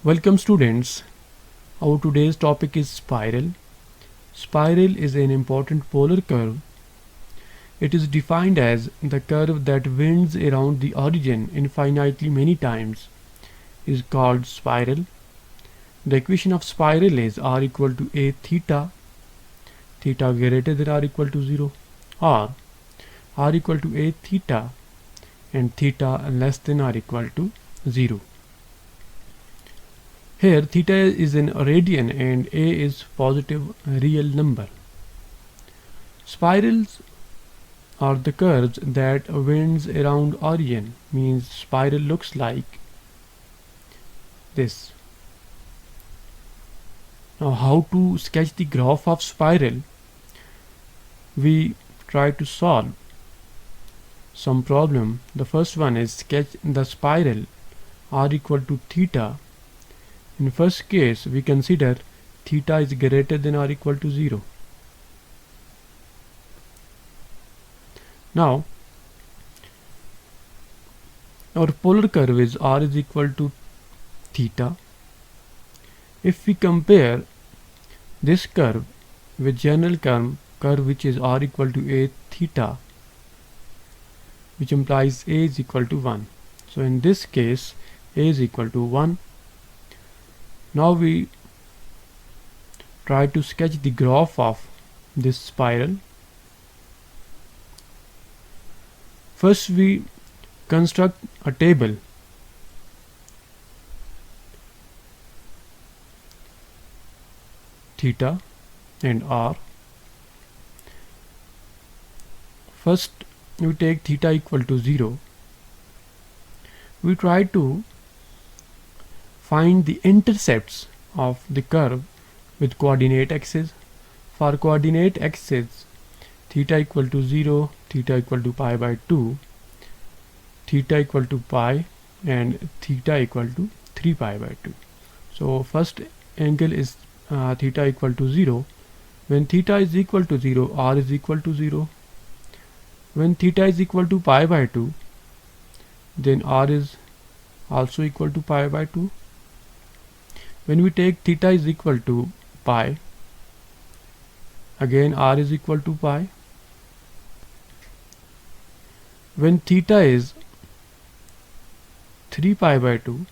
Welcome students. Our today's topic is spiral. Spiral is an important polar curve. It is defined as the curve that winds around the origin infinitely many times is called spiral. The equation of spiral is r equal to a theta, theta greater than or equal to 0, or r equal to a theta and theta less than or equal to 0. Here theta is in radian and a is positive real number. Spirals are the curves that winds around origin, means spiral looks like this. Now how to sketch the graph of spiral? We try to solve some problem. The first one is sketch the spiral r equal to theta. In first case we consider theta is greater than or equal to 0. Now our polar curve is r is equal to theta. If we compare this curve with general curve which is r equal to a theta, which implies a is equal to 1. So in this case a is equal to 1. Now we try to sketch the graph of this spiral. First we construct a table. Theta and r. First we take theta equal to 0. We try to find the intercepts of the curve with coordinate axis. For coordinate axis, theta equal to 0, theta equal to pi by 2, theta equal to pi, and theta equal to 3 pi by 2. So first angle is theta equal to 0. When theta is equal to 0, r is equal to 0. When theta is equal to pi by 2, then r is also equal to pi by 2. When we take theta is equal to pi, again r is equal to pi. When theta is 3 pi by 2,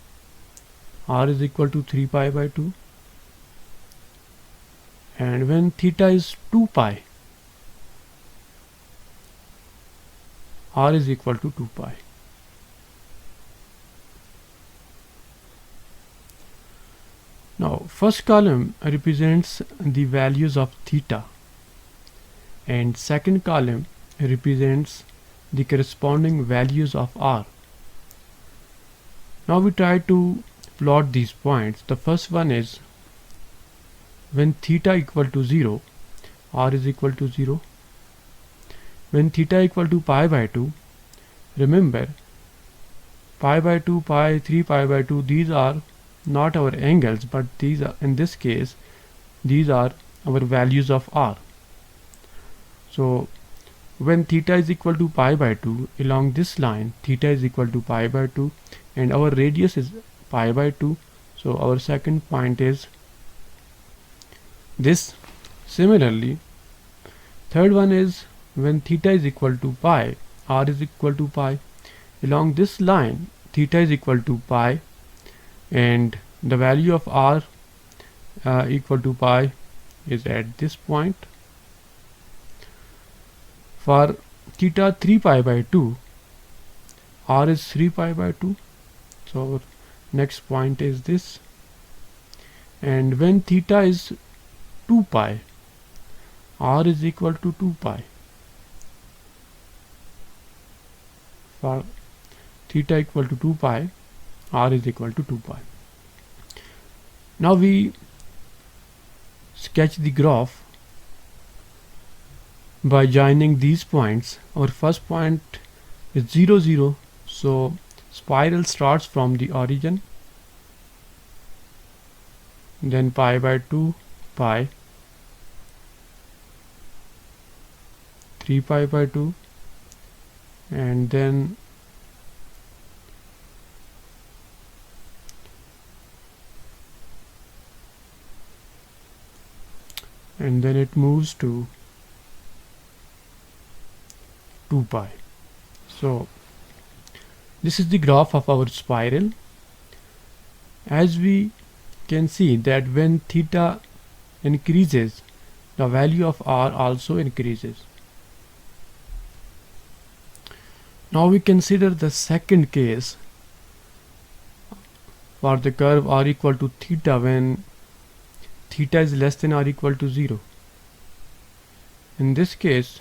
r is equal to 3 pi by 2. And when theta is 2 pi, r is equal to 2 pi. Now first column represents the values of theta and second column represents the corresponding values of r. Now we try to plot these points. The first one is when theta equal to 0, r is equal to 0. When theta equal to pi by 2, remember pi by 2, pi, 3 pi by 2, these are not our angles, but these are, in this case, these are our values of r. So when theta is equal to pi by 2, along this line theta is equal to pi by 2 and our radius is pi by 2. So our second point is this. Similarly, third one is when theta is equal to pi, r is equal to pi. Along this line theta is equal to pi and the value of r equal to pi is at this point. For theta 3 pi by 2, r is 3 pi by 2. So our next point is this. And when theta is 2 pi, r is equal to 2 pi. For theta equal to 2 pi, r is equal to 2 pi. Now we sketch the graph by joining these points. Our first point is 0, 0. So spiral starts from the origin, then pi by 2, pi, 3 pi by 2, and then and then it moves to 2 pi. So this is the graph of our spiral. As we can see that when theta increases, the value of r also increases. Now we consider the second case for the curve r equal to theta when theta is less than or equal to 0. In this case,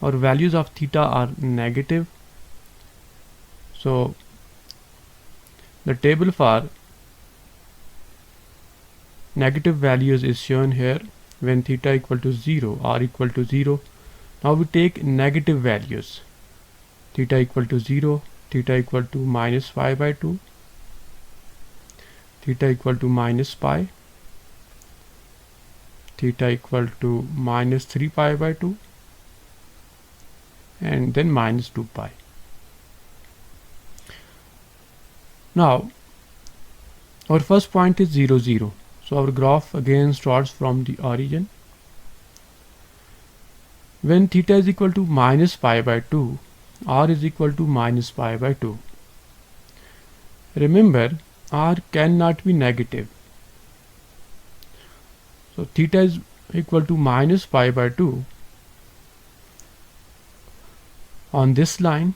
our values of theta are negative. So the table for negative values is shown here when theta equal to 0, r equal to 0. Now we take negative values. Theta equal to 0, theta equal to minus pi by 2, theta equal to minus pi, theta equal to minus 3 pi by 2, and then minus 2 pi. Now our first point is 0, 0. So our graph again starts from the origin. When theta is equal to minus pi by 2, r is equal to minus pi by 2. Remember, r cannot be negative. So theta is equal to minus pi by 2 on this line,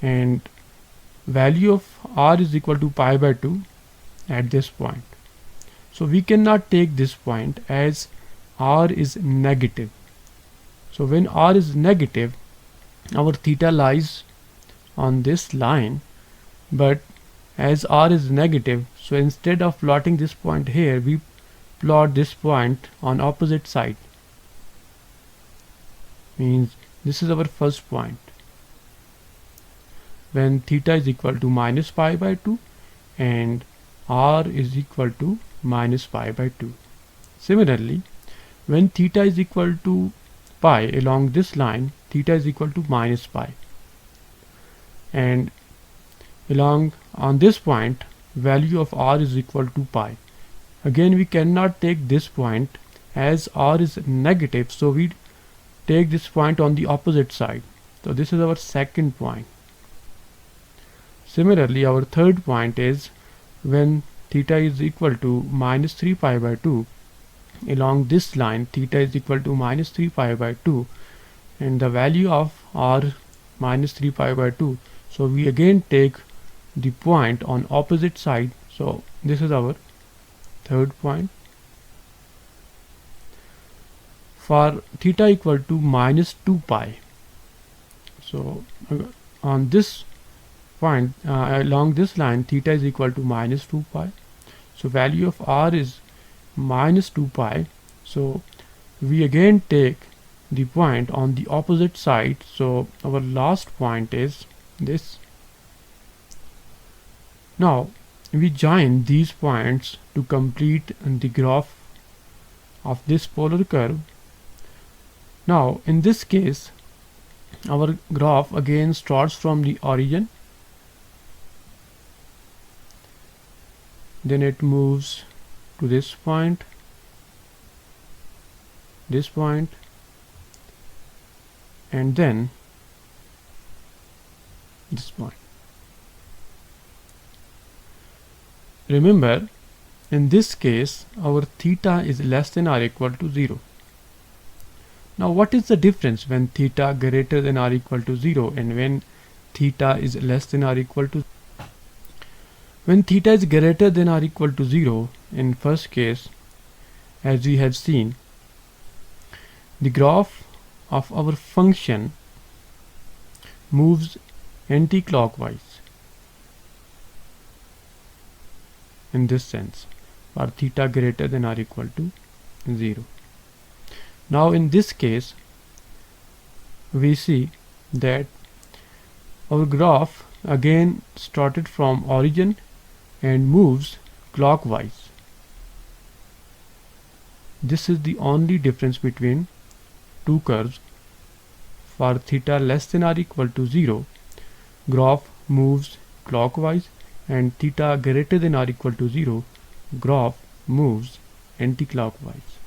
and value of r is equal to pi by 2 at this point. So we cannot take this point as r is negative. So when r is negative, our theta lies on this line, but as r is negative, so instead of plotting this point here, we plot this point on opposite side. Means this is our first point when theta is equal to minus pi by 2 and r is equal to minus pi by 2. Similarly, when theta is equal to pi along this line, theta is equal to minus pi, and along on this point value of r is equal to pi. Again, we cannot take this point as r is negative, so we take this point on the opposite side. So this is our second point. Similarly, our third point is when theta is equal to minus 3 pi by 2, along this line theta is equal to minus 3 pi by 2, and the value of r minus 3 pi by 2. So we again take the point on opposite side. So this is our third point. For theta equal to minus 2 pi, so on this point along this line theta is equal to minus 2 pi, so value of r is minus 2 pi. So we again take the point on the opposite side. So our last point is this. Now we join these points to complete the graph of this polar curve. Now in this case, our graph again starts from the origin, then it moves to this point, and then this point. Remember, in this case our theta is less than or equal to 0. Now what is the difference when theta greater than or equal to 0 and when theta is less than or equal to 0? When theta is greater than or equal to 0, in first case, as we have seen, the graph of our function moves anti-clockwise in this sense for theta greater than or equal to 0. Now in this case, we see that our graph again started from origin and moves clockwise. This is the only difference between two curves. For theta less than or equal to 0, graph moves clockwise, and theta greater than or equal to 0, graph moves anti-clockwise.